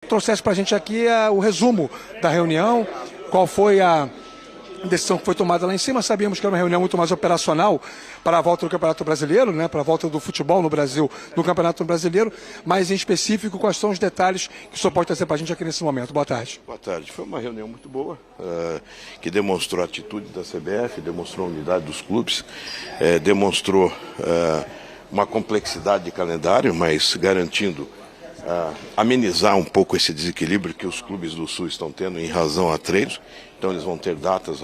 trouxesse para a gente aqui o resumo da reunião, qual foi a decisão que foi tomada lá em cima. Sabíamos que era uma reunião muito mais operacional para a volta do Campeonato Brasileiro, né, para a volta do futebol no Brasil, no Campeonato Brasileiro, mas em específico, quais são os detalhes que o senhor pode trazer para a gente aqui nesse momento? Boa tarde. Boa tarde. Foi uma reunião muito boa, que demonstrou a atitude da CBF, demonstrou a unidade dos clubes, demonstrou uma complexidade de calendário, mas garantindo amenizar um pouco esse desequilíbrio que os clubes do Sul estão tendo em razão a treinos. Então eles vão ter datas,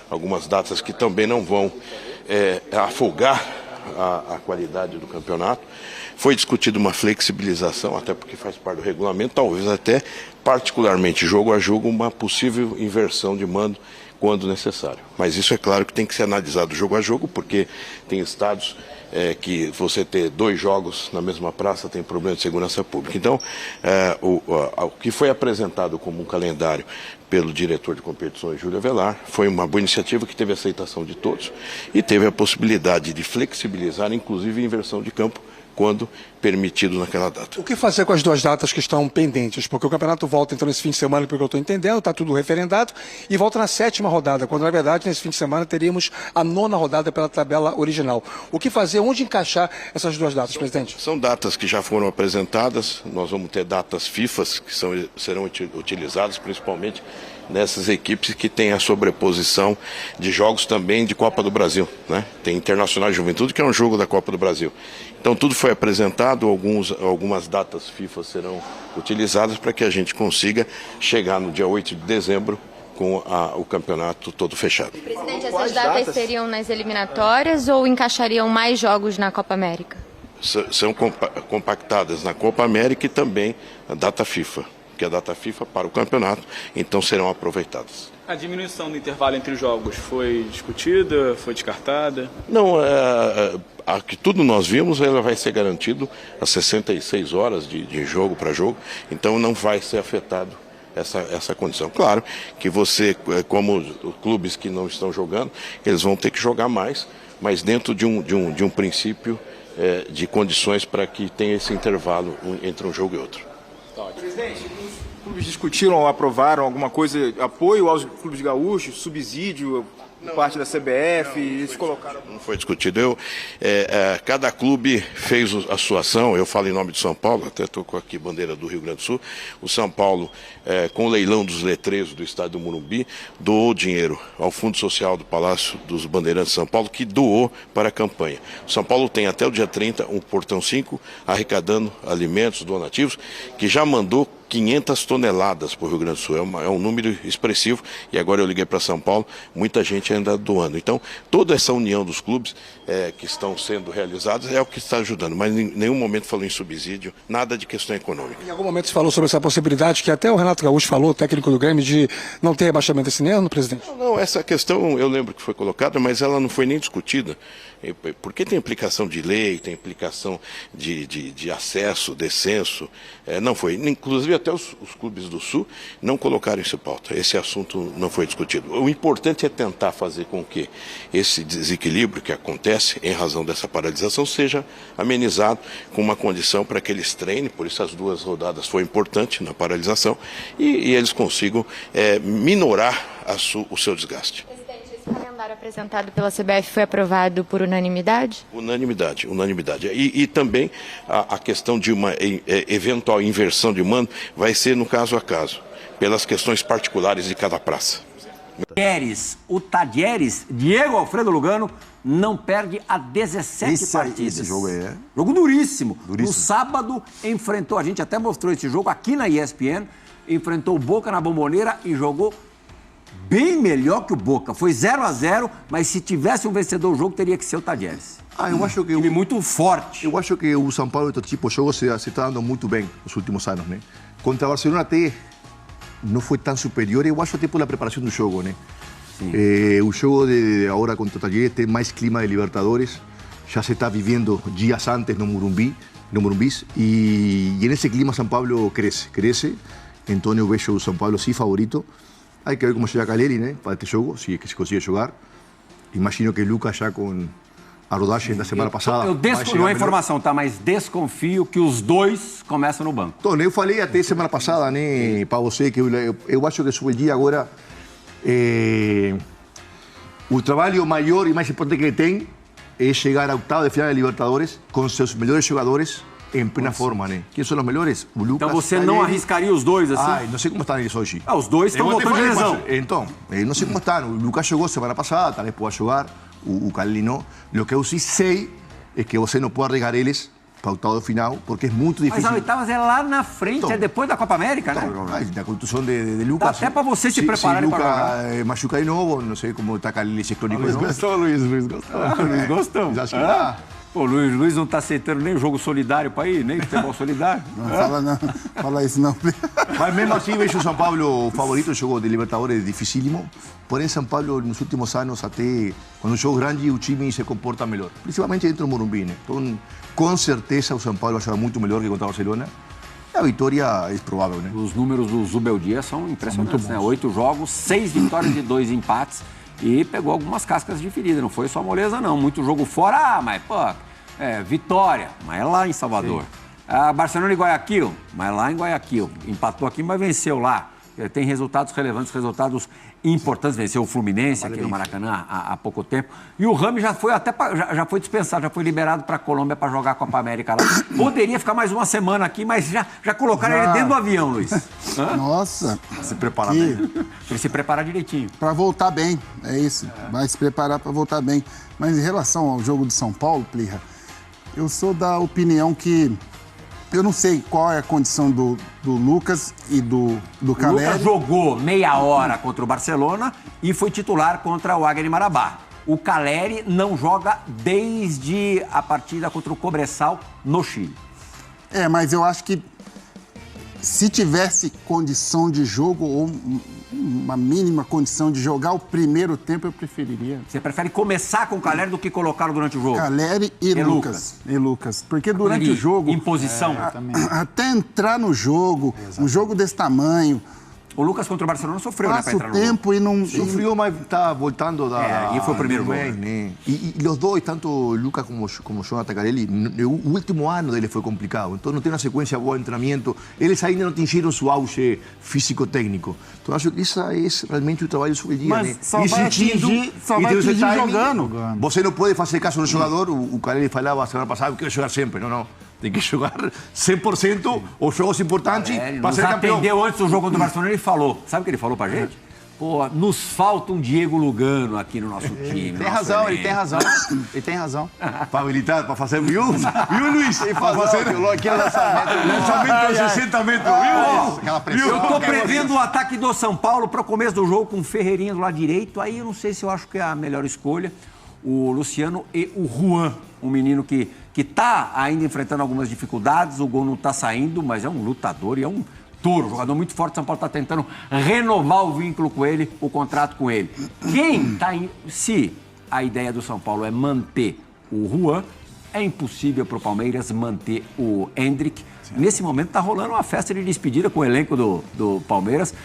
algumas datas que também não vão afogar a qualidade do campeonato. Foi discutida uma flexibilização, até porque faz parte do regulamento, talvez até particularmente jogo a jogo, uma possível inversão de mando quando necessário. Mas isso é claro que tem que ser analisado jogo a jogo, porque tem estados que você ter 2 jogos na mesma praça tem problema de segurança pública. Então, o que foi apresentado como um calendário pelo diretor de competições, Júlio Avelar, foi uma boa iniciativa que teve aceitação de todos e teve a possibilidade de flexibilizar, inclusive a inversão de campo, quando permitido naquela data. O que fazer com as 2 datas que estão pendentes? Porque o campeonato volta então nesse fim de semana, pelo que eu estou entendendo, está tudo referendado, e volta na 7ª rodada, quando na verdade nesse fim de semana teríamos a 9ª rodada pela tabela original. O que fazer, onde encaixar essas 2 datas, presidente? São datas que já foram apresentadas, nós vamos ter datas FIFAs que serão utilizadas principalmente nessas equipes que têm a sobreposição de jogos também de Copa do Brasil, né? Tem Internacional de Juventude, que é um jogo da Copa do Brasil. Então tudo foi apresentado, algumas datas FIFA serão utilizadas para que a gente consiga chegar no dia 8 de dezembro com o campeonato todo fechado. Presidente, essas datas seriam nas eliminatórias ou encaixariam mais jogos na Copa América? São compactadas na Copa América e também a data FIFA, que é a data FIFA para o campeonato, então serão aproveitadas. A diminuição do intervalo entre os jogos foi discutida, foi descartada? Não, a que tudo nós vimos, ela vai ser garantido as 66 horas de jogo para jogo, então não vai ser afetado essa condição. Claro que você, como clubes que não estão jogando, eles vão ter que jogar mais, mas dentro de um princípio de condições para que tenha esse intervalo entre um jogo e outro. Presidente, os clubes discutiram ou aprovaram alguma coisa, apoio aos clubes gaúchos, subsídio por parte da CBF, eles colocaram... Não foi discutido. Cada clube fez a sua ação, eu falo em nome de São Paulo, até estou com aqui bandeira do Rio Grande do Sul. O São Paulo, com o leilão dos letreiros do estádio do Morumbi, doou dinheiro ao Fundo Social do Palácio dos Bandeirantes de São Paulo, que doou para a campanha. O São Paulo tem até o dia 30 um Portão 5, arrecadando alimentos, donativos, que já mandou 500 toneladas para o Rio Grande do Sul, é um número expressivo, e agora eu liguei para São Paulo, muita gente ainda doando. Então, toda essa união dos clubes que estão sendo realizados é o que está ajudando, mas em nenhum momento falou em subsídio, nada de questão econômica. Em algum momento se falou sobre essa possibilidade, que até o Renato Gaúcho falou, o técnico do Grêmio, de não ter rebaixamento esse ano, presidente? Não, essa questão eu lembro que foi colocada, mas ela não foi nem discutida, porque tem implicação de lei, tem implicação de acesso, descenso, não foi. Inclusive até os clubes do Sul não colocaram isso em pauta, esse assunto não foi discutido. O importante é tentar fazer com que esse desequilíbrio que acontece em razão dessa paralisação seja amenizado com uma condição para que eles treinem, por isso as 2 rodadas foi importante na paralisação, e eles consigam minorar o seu desgaste. O calendário apresentado pela CBF foi aprovado por unanimidade? Unanimidade. E também a questão de uma eventual inversão de mando vai ser no caso a caso, pelas questões particulares de cada praça. O Tadieres, Diego Alfredo Lugano, não perde há 17 partidas. Esse jogo aí Jogo duríssimo. No sábado enfrentou, a gente até mostrou esse jogo aqui na ESPN, enfrentou o Boca na Bombonera e jogou bem melhor que o Boca. Foi 0-0, mas se tivesse um vencedor do jogo, teria que ser o Tadieres. Eu acho que Time muito forte. Eu acho que o São Paulo, este tipo de jogos, se está dando muito bem nos últimos anos, né? Contra a Barcelona até não foi tão superior, eu acho até pela preparação do jogo, né? O jogo de agora contra o Talleres tem mais clima de Libertadores, já se está vivendo dias antes no Morumbi, e nesse clima São Paulo cresce, então eu vejo o São Paulo sim favorito. Hay que ver cómo llega Caleri, ¿no? Para este juego, si es que se consigue jugar. Imagino que Lucas ya con a rodagem da semana passada. Não é informação, tá? Mas desconfio que os dois começam no banco. Então, eu falei até semana passada, né, para você, que eu acho que sobre o dia agora, o trabalho maior e mais importante que ele tem é chegar à oitava de final da Libertadores com seus melhores jogadores em plena forma, né? Quem são os melhores? O Lucas. Então você não arriscaria os dois assim? Ah, não sei como estão eles hoje. Os dois estão voltando de lesão. Então, não sei como estão. O Lucas jogou semana passada, talvez possa jogar. O Caleri não. O que eu sim sei é que você não pode arriesgar eles para o oitavo de final, porque é muito difícil. Mas a oitavas é lá na frente, então, é depois da Copa América, né? Da contusão de Lucas. Dá até para você se preparar para jogar. Se Lucas machuca de novo, não sei como está Caleri esse crônico. Luiz gostou. Luiz gostou. Acho que dá. O Luiz não está aceitando nem o jogo solidário para ir, nem futebol solidário. Não, fala isso não. Mas mesmo assim, vejo o São Paulo favorito, o jogo de Libertadores é dificílimo. Porém, São Paulo, nos últimos anos, até quando o jogo grande, o time se comporta melhor. Principalmente dentro do Morumbi, né? Então, com certeza, o São Paulo vai jogar muito melhor que contra o Barcelona. E a vitória é provável, né? Os números do Zubeldia são impressionantes, né? 8 jogos, 6 vitórias e 2 empates. E pegou algumas cascas de ferida, não foi só moleza, não. Muito jogo fora, mas, pô, vitória, mas é lá em Salvador. Barcelona e Guayaquil, mas lá em Guayaquil. Empatou aqui, mas venceu lá. Tem resultados relevantes, resultados importantes. Venceu o Fluminense aqui no Maracanã há pouco tempo. E o Rami já foi já foi dispensado, já foi liberado para a Colômbia para jogar a Copa América lá. Poderia ficar mais uma semana aqui, mas já colocaram ele dentro do avião, Luiz. Nossa. Se preparar bem. Ele se preparar direitinho. Para voltar bem, é isso. Vai se preparar para voltar bem. Mas em relação ao jogo de São Paulo, Plirra, eu sou da opinião que eu não sei qual é a condição do Lucas e do Caleri. O Lucas jogou meia hora contra o Barcelona e foi titular contra o Águia de Marabá. O Caleri não joga desde a partida contra o Cobresal no Chile. Mas eu acho que se tivesse condição de jogo ou uma mínima condição de jogar o primeiro tempo, eu preferiria. Você prefere começar com o Caleri do que colocá-lo durante o jogo? Caleri e Lucas. E Lucas. Porque durante o jogo... Em posição. Até entrar no jogo, um jogo desse tamanho... O Lucas contra o Barcelona sofreu, né, para entrar no tempo jogo. E não... Sofreu, mas está voltando e foi o primeiro gol. Né? E os dois, tanto o Lucas como o Jonathan Carelli, o último ano dele foi complicado. Então não tem uma sequência boa de treinamento. Eles ainda não atingiram seu auge físico-técnico. Então acho que isso é realmente o trabalho sobre o dia. Mas né? só vai atingir jogando. Você não pode fazer caso do jogador. O Carelli falava semana passada que quer jogar sempre. Não. Tem que jogar 100% os jogos importantes para ser campeão. Atendeu antes do jogo do Barcelona, ele falou. Sabe o que ele falou pra gente? Pô, nos falta um Diego Lugano aqui no nosso time. Tem razão, ele tem razão. Ele tem razão. Para habilitar, para fazer... Viu, Luiz? Para fazer aquele lançamento de 60 metros. Viu? Eu tô prevendo o ataque do São Paulo para o começo do jogo com o Ferreirinha do lado direito. Aí eu não sei se eu acho que é a melhor escolha. O Luciano e o Juan, um menino que está ainda enfrentando algumas dificuldades. O gol não está saindo, mas é um lutador e é um touro, jogador muito forte. São Paulo está tentando renovar o vínculo com ele, o contrato com ele. Se a ideia do São Paulo é manter o Juan, é impossível para o Palmeiras manter o Endrick. Sim. Nesse momento está rolando uma festa de despedida com o elenco do Palmeiras,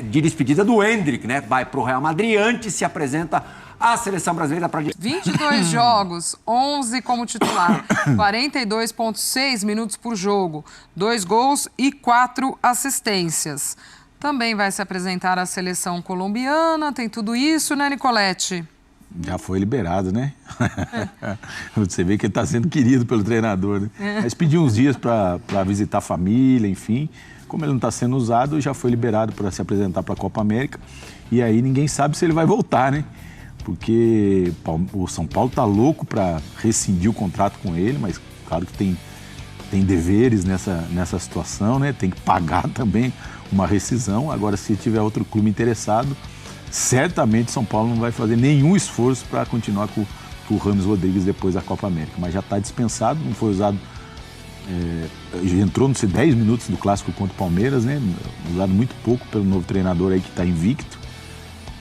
de despedida do Endrick, né? Vai para o Real Madrid, antes se apresenta a seleção brasileira para... 22 jogos, 11 como titular, 42,6 minutos por jogo, 2 gols e 4 assistências. Também vai se apresentar a seleção colombiana, tem tudo isso, né, Nicolete? Já foi liberado, né? Você vê que ele está sendo querido pelo treinador, né? Mas pediu uns dias para visitar a família, enfim. Como ele não está sendo usado, já foi liberado para se apresentar para a Copa América. E aí ninguém sabe se ele vai voltar, né? Porque o São Paulo está louco para rescindir o contrato com ele, mas claro que tem deveres nessa situação, né? Tem que pagar também uma rescisão. Agora, se tiver outro clube interessado, certamente São Paulo não vai fazer nenhum esforço para continuar com o Rames Rodrigues depois da Copa América. Mas já está dispensado, não foi usado, entrou nos 10 minutos do clássico contra o Palmeiras, né? Usado muito pouco pelo novo treinador aí que está invicto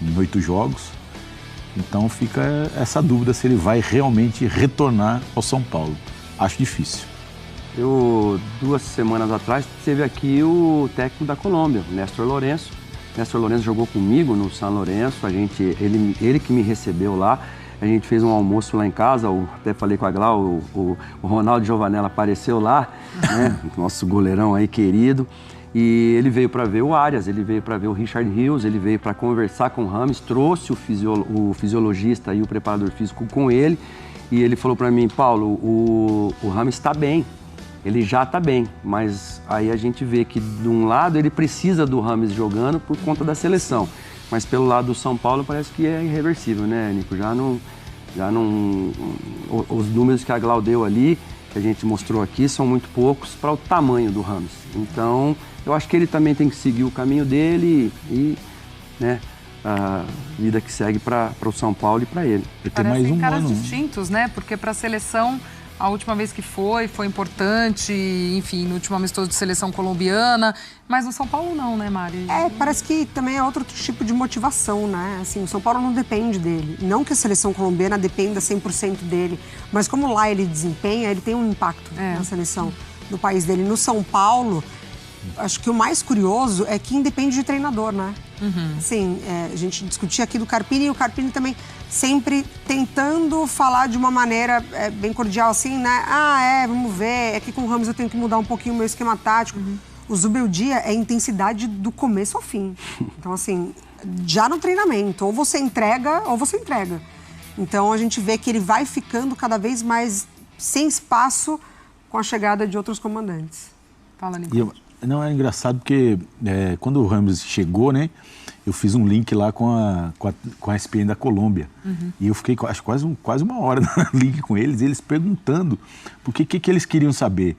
em 8 jogos. Então fica essa dúvida se ele vai realmente retornar ao São Paulo. Acho difícil. 2 semanas atrás, teve aqui o técnico da Colômbia, o Néstor Lourenço. Néstor Lourenço jogou comigo no São Lourenço, ele que me recebeu lá. A gente fez um almoço lá em casa, até falei com a Glau, o Ronaldo Giovanella apareceu lá, né? Nosso goleirão aí querido. E ele veio para ver o Arias, ele veio para ver o Richard Rios, ele veio para conversar com o Rames, trouxe o fisiologista e o preparador físico com ele. E ele falou para mim, Paulo, o Rames está bem. Ele já está bem, mas aí a gente vê que, de um lado, ele precisa do Rames jogando por conta da seleção. Mas pelo lado do São Paulo parece que é irreversível, né, Nico? Os números que a Glau deu ali, que a gente mostrou aqui, são muito poucos para o tamanho do Rames. Então, eu acho que ele também tem que seguir o caminho dele e né, a vida que segue para o São Paulo e para ele. Parecem caras distintos, né? Porque para a seleção... A última vez que foi importante, enfim, no último amistoso de seleção colombiana, mas no São Paulo não, né, Mari? Parece que também é outro tipo de motivação, né? Assim, o São Paulo não depende dele. Não que a seleção colombiana dependa 100% dele, mas como lá ele desempenha, ele tem um impacto na seleção do país dele. No São Paulo, acho que o mais curioso é que independe de treinador, né? Assim, a gente discutia aqui do Carpini e o Carpini também sempre tentando falar de uma maneira bem cordial, assim, né? Vamos ver, é que com o Rames eu tenho que mudar um pouquinho o meu esquema tático. O Zubeldia é intensidade do começo ao fim. Então, assim, já no treinamento, ou você entrega, ou você entrega. Então, a gente vê que ele vai ficando cada vez mais sem espaço com a chegada de outros comandantes. Fala, Nico. Não, é engraçado porque quando o Rames chegou, né, eu fiz um link lá com a ESPN da Colômbia. E eu fiquei acho, quase uma hora no link com eles, eles perguntando por que eles queriam saber.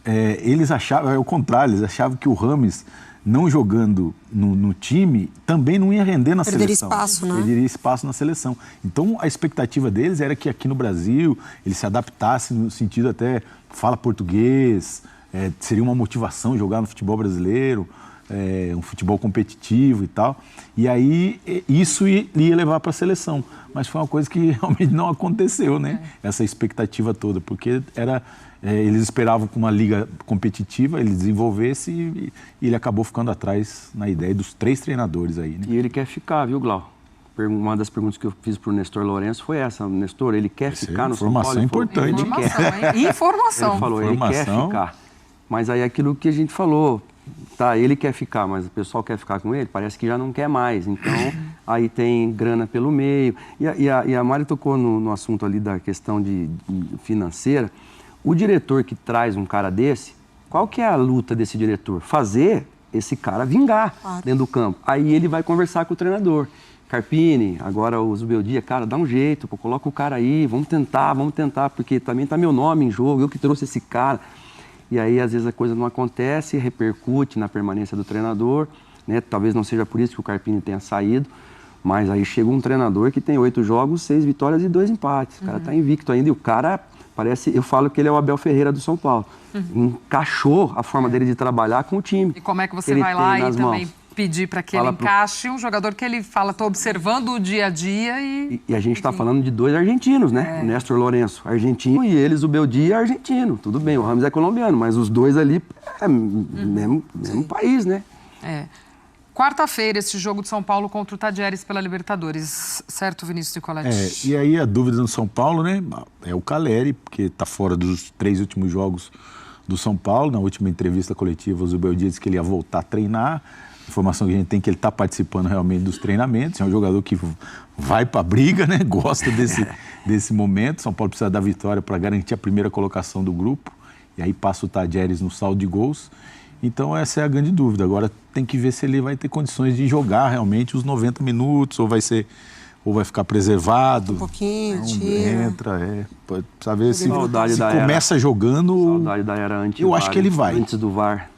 Eles achavam, é o contrário, eles achavam que o Rames, não jogando no time, também não ia render na seleção. Espaço, né? Perderia espaço na seleção. Então, a expectativa deles era que aqui no Brasil ele se adaptasse no sentido até fala português, seria uma motivação jogar no futebol brasileiro, um futebol competitivo e tal. E aí, isso ia levar para a seleção. Mas foi uma coisa que realmente não aconteceu, né? Essa expectativa toda, porque eles esperavam que uma liga competitiva ele desenvolvesse e ele acabou ficando atrás na ideia dos 3 treinadores aí, né? E ele quer ficar, viu, Glau? Uma das perguntas que eu fiz para o Nestor Lourenço foi essa. Nestor, ele quer ficar no São Paulo? Informação importante. Informação. Ele falou, ele quer ficar. Mas aí aquilo que a gente falou, tá, ele quer ficar, mas o pessoal quer ficar com ele, parece que já não quer mais. Então, aí tem grana pelo meio. E a Mari tocou no assunto ali da questão de financeira. O diretor que traz um cara desse, qual que é a luta desse diretor? Fazer esse cara vingar dentro do campo. Aí ele vai conversar com o treinador. Carpini, agora o Zubeldia, cara, dá um jeito, coloca o cara aí, vamos tentar, porque também tá meu nome em jogo, eu que trouxe esse cara. E aí, às vezes, a coisa não acontece, repercute na permanência do treinador, né? Talvez não seja por isso que o Carpini tenha saído, mas aí chega um treinador que tem 8 jogos, 6 vitórias e 2 empates. O cara tá invicto ainda e o cara parece... Eu falo que ele é o Abel Ferreira do São Paulo. Encaixou a forma dele de trabalhar com o time. E como é que você vai lá e também pedir para que ele encaixe um jogador que ele fala, estou observando o dia a dia e a gente está falando de 2 argentinos, né? O Nestor Lourenço, argentino, e eles, o Beldia, argentino. Tudo bem, o Rames é colombiano, mas os 2 ali é mesmo país, né? Quarta-feira, esse jogo de São Paulo contra o Tajeres pela Libertadores, certo, Vinícius Nicoletti? E aí a dúvida no São Paulo, né? É o Caleri, porque está fora dos 3 últimos jogos do São Paulo. Na última entrevista coletiva, o Zubeldia disse que ele ia voltar a treinar. A informação que a gente tem é que ele está participando realmente dos treinamentos. É um jogador que vai para a briga, né? Gosta desse momento. São Paulo precisa da vitória para garantir a primeira colocação do grupo. E aí passa o Tajeres no saldo de gols. Então essa é a grande dúvida. Agora tem que ver se ele vai ter condições de jogar realmente os 90 minutos ou vai ficar preservado. Um pouquinho, entra, precisa ver se começa jogando. Saudade da era antes. Eu acho que ele vai. Antes do VAR.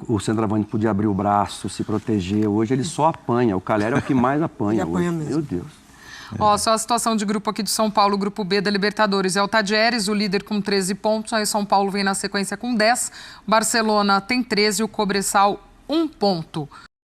O centroavante podia abrir o braço, se proteger. Hoje ele só apanha. O Caleri é o que mais apanha. Meu Deus. Só a situação de grupo aqui de São Paulo, grupo B da Libertadores. É o Tajeres, o líder com 13 pontos. Aí São Paulo vem na sequência com 10. Barcelona tem 13 e o Cobresal 1 ponto.